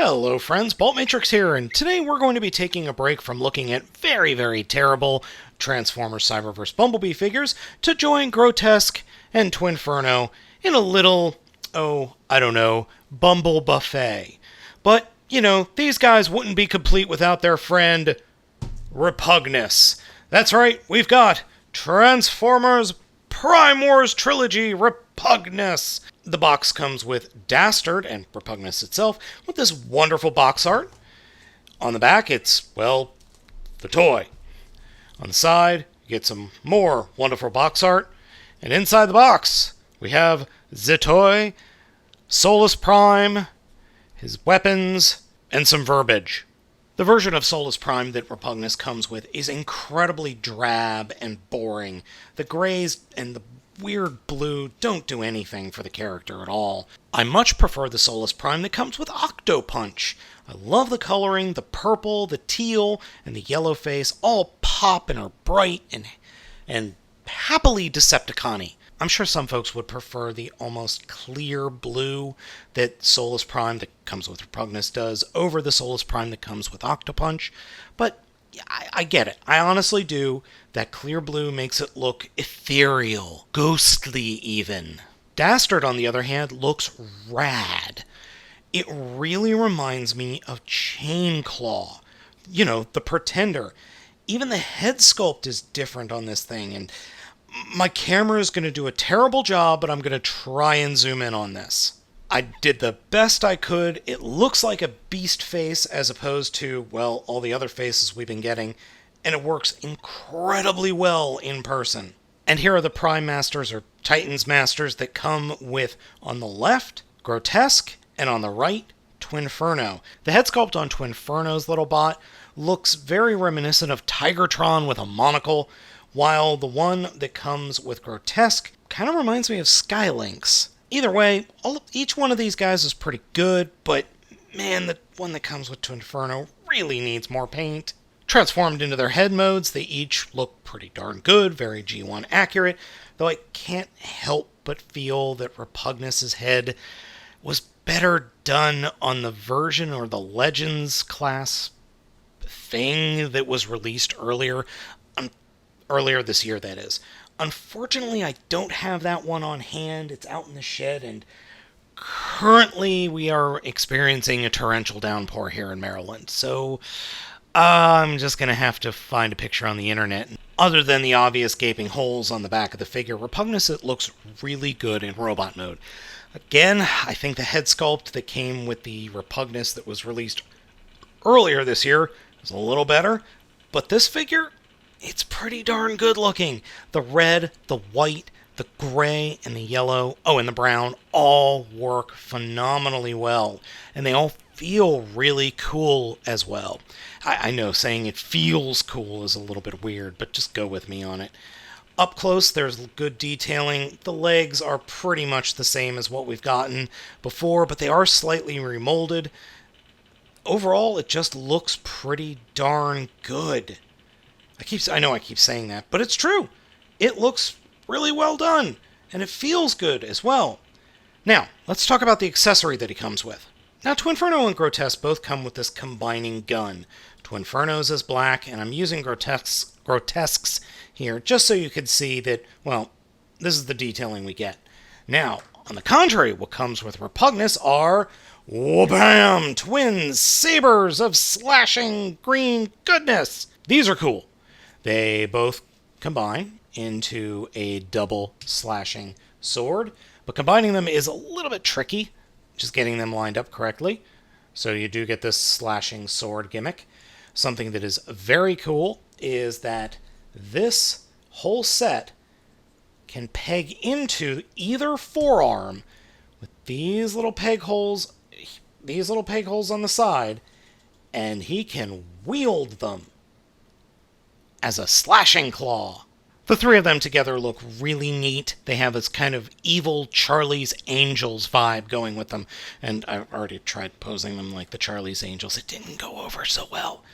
Hello friends, Baltmatrix here, and today we're going to be taking a break from looking at very terrible Transformers Cyberverse Bumblebee figures to join Grotesque and Twinferno in a little, Bumble Buffet. But, these guys wouldn't be complete without their friend, Repugnus. That's right, we've got Transformers Prime Wars Trilogy Repugnus. The box comes with Dastard and Repugnus itself with this wonderful box art. On the back, it's, well, the toy. On the side, you get some more wonderful box art. And inside the box, we have the toy, Solus Prime, his weapons, and some verbiage. The version of Solus Prime that Repugnus comes with is incredibly drab and boring. The grays and the weird blue don't do anything for the character at all. I much prefer the Solus Prime that comes with Octopunch. I love the coloring, the purple, the teal, and the yellow face all pop and are bright and happily Decepticon-y. I'm sure some folks would prefer the almost clear blue that Solus Prime that comes with Repugnus does over the Solus Prime that comes with Octopunch, but I get it. I honestly do. That clear blue makes it look ethereal, ghostly even. Dastard, on the other hand, looks rad. It really reminds me of Chainclaw. The Pretender. Even the head sculpt is different on this thing, and my camera is going to do a terrible job, but I'm going to try and zoom in on this. I did the best I could. It looks like a beast face as opposed to, well, all the other faces we've been getting, and it works incredibly well in person. And here are the Prime Masters, or Titans Masters, that come with, on the left, Grotesque, and on the right, Twinferno. The head sculpt on Twinferno's little bot looks very reminiscent of Tigertron with a monocle, while the one that comes with Grotesque kind of reminds me of Skylynx. Either way, each one of these guys is pretty good, but man, the one that comes with Twinferno really needs more paint. Transformed into their head modes, they each look pretty darn good, very G1 accurate, though I can't help but feel that Repugnus's head was better done on the version or the Legends class thing that was released earlier this year, that is. Unfortunately, I don't have that one on hand. It's out in the shed, and currently we are experiencing a torrential downpour here in Maryland. So I'm just going to have to find a picture on the internet. Other than the obvious gaping holes on the back of the figure, Repugnus, it looks really good in robot mode. Again, I think the head sculpt that came with the Repugnus that was released earlier this year is a little better, but this figure, it's pretty darn good looking. The red, the white, the gray, and the yellow, and the brown all work phenomenally well. And they all feel really cool as well. I know saying it feels cool is a little bit weird, but just go with me on it. Up close, there's good detailing. The legs are pretty much the same as what we've gotten before, but they are slightly remolded. Overall, it just looks pretty darn good. I know I keep saying that, but it's true. It looks really well done, and it feels good as well. Now, let's talk about the accessory that he comes with. Now, Twinferno and Grotesque both come with this combining gun. Twinferno's is black, and I'm using Grotesque's here just so you could see that, well, this is the detailing we get. Now, on the contrary, what comes with Repugnus are, wha-bam, twin sabers of slashing green goodness. These are cool. They both combine into a double slashing sword, but combining them is a little bit tricky, just getting them lined up correctly. So you do get this slashing sword gimmick. Something that is very cool is that this whole set can peg into either forearm with these little peg holes on the side, and he can wield them as a slashing claw. The three of them together look really neat. They have this kind of evil Charlie's Angels vibe going with them. And I've already tried posing them like the Charlie's Angels. It didn't go over so well.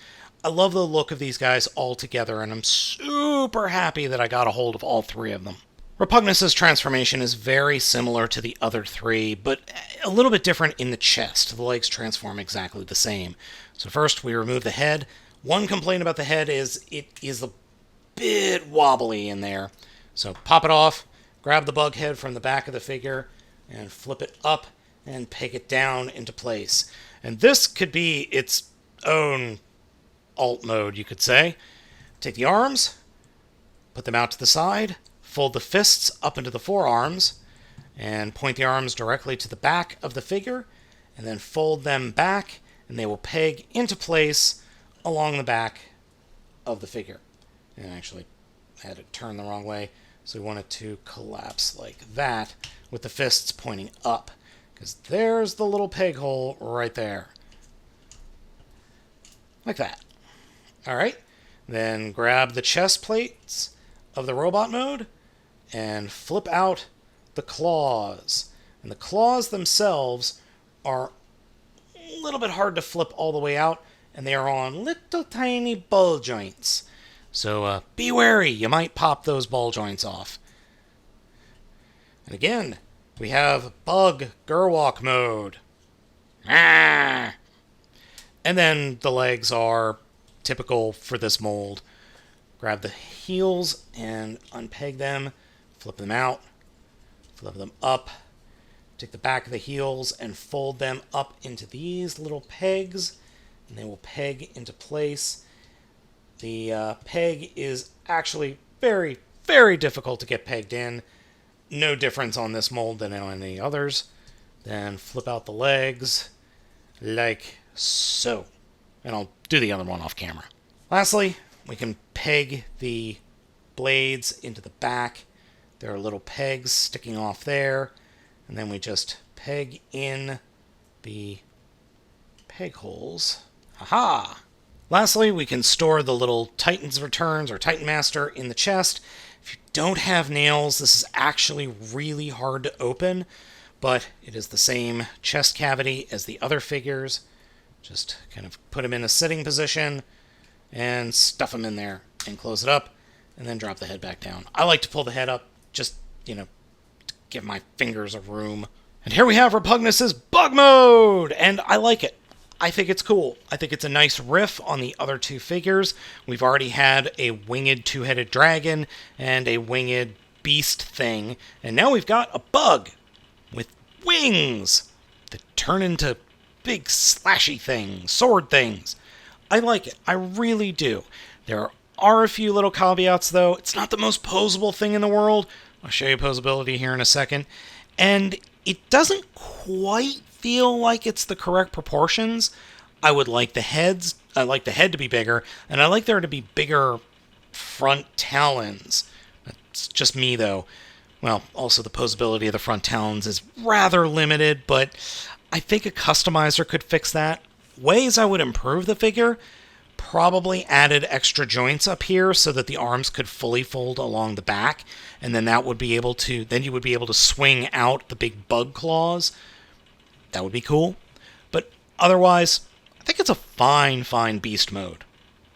I love the look of these guys all together, and I'm super happy that I got a hold of all three of them. Repugnus's transformation is very similar to the other three, but a little bit different in the chest. The legs transform exactly the same. So first we remove the head. One complaint about the head is it is a bit wobbly in there. So pop it off, grab the bug head from the back of the figure, and flip it up and peg it down into place. And this could be its own alt mode, you could say. Take the arms, put them out to the side, fold the fists up into the forearms, and point the arms directly to the back of the figure, and then fold them back, and they will peg into place along the back of the figure. And actually, I had it turned the wrong way, so we want it to collapse like that, with the fists pointing up, because there's the little peg hole right there. Like that. Alright, then grab the chest plates of the robot mode, and flip out the claws. And the claws themselves are a little bit hard to flip all the way out, and they are on little tiny ball joints. So be wary, you might pop those ball joints off. And again, we have Bug Gerwalk mode. Ah! And then the legs are typical for this mold. Grab the heels and unpeg them, flip them out, flip them up, take the back of the heels and fold them up into these little pegs, and they will peg into place. The peg is actually very, very difficult to get pegged in. No difference on this mold than on any others. Then flip out the legs, like so. And I'll do the other one off camera. Lastly, we can peg the blades into the back. There are little pegs sticking off there. And then we just peg in the peg holes. Aha! Lastly, we can store the little Titan's Returns or Titan Master in the chest. If you don't have nails, this is actually really hard to open, but it is the same chest cavity as the other figures. Just kind of put them in a sitting position and stuff them in there and close it up and then drop the head back down. I like to pull the head up just, to give my fingers a room. And here we have Repugnus's Bug Mode, and I like it. I think it's cool. I think it's a nice riff on the other two figures. We've already had a winged two-headed dragon and a winged beast thing, and now we've got a bug with wings that turn into big slashy things, sword things. I like it. I really do. There are a few little caveats, though. It's not the most posable thing in the world. I'll show you posability here in a second. And it doesn't quite feel like it's the correct proportions. I would like the head to be bigger, and I like there to be bigger front talons. That's just me, though. Well, also the posability of the front talons is rather limited, but I think a customizer could fix that. Ways I would improve the figure: probably added extra joints up here so that the arms could fully fold along the back, and then you would be able to swing out the big bug claws. That would be cool. But otherwise, I think it's a fine beast mode.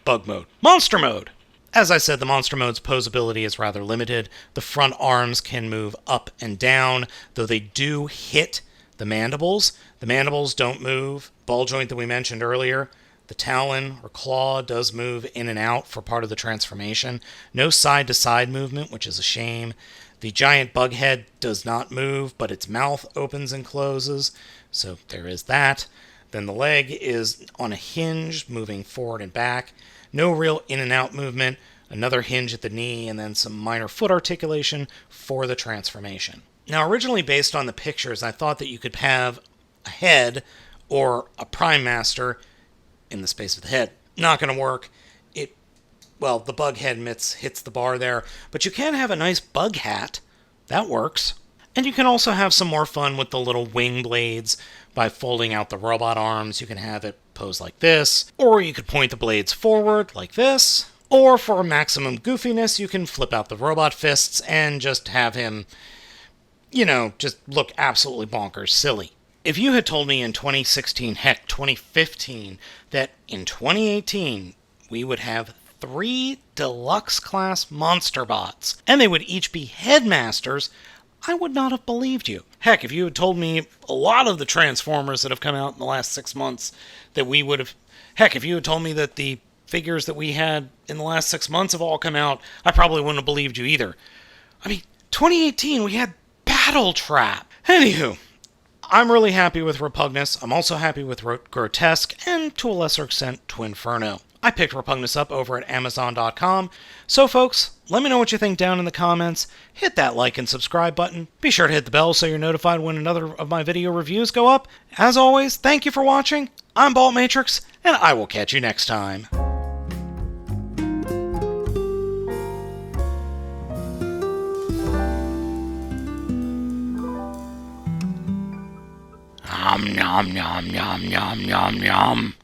Bug mode. Monster mode! As I said, the monster mode's posability is rather limited. The front arms can move up and down, though they do hit the mandibles. The mandibles don't move. Ball joint that we mentioned earlier. The talon or claw does move in and out for part of the transformation. No side-to-side movement, which is a shame. The giant bug head does not move, but its mouth opens and closes, so there is that. Then the leg is on a hinge, moving forward and back. No real in and out movement. Another hinge at the knee, and then some minor foot articulation for the transformation. Now, originally based on the pictures, I thought that you could have a head or a Prime Master in the space of the head. Not going to work. The bug head hits the bar there, but you can have a nice bug hat. That works. And you can also have some more fun with the little wing blades by folding out the robot arms. You can have it pose like this, or you could point the blades forward like this, or for maximum goofiness, you can flip out the robot fists and just have him, just look absolutely bonkers silly. If you had told me in 2016, heck, 2015, that in 2018, we would have 3 deluxe class monster bots, and they would each be headmasters, I would not have believed you. Heck, if you had told me a lot of the Transformers that have come out in the last 6 months, that we would have... Heck, if you had told me that the figures that we had in the last 6 months have all come out, I probably wouldn't have believed you either. I mean, 2018, we had Battle Trap. Anywho, I'm really happy with Repugnus. I'm also happy with Grotesque, and to a lesser extent, Twinferno. I picked Repugnus up over at Amazon.com. So folks, let me know what you think down in the comments. Hit that like and subscribe button. Be sure to hit the bell so you're notified when another of my video reviews go up. As always, thank you for watching. I'm Baltmatrix, and I will catch you next time. Nom nom nom nom nom nom nom.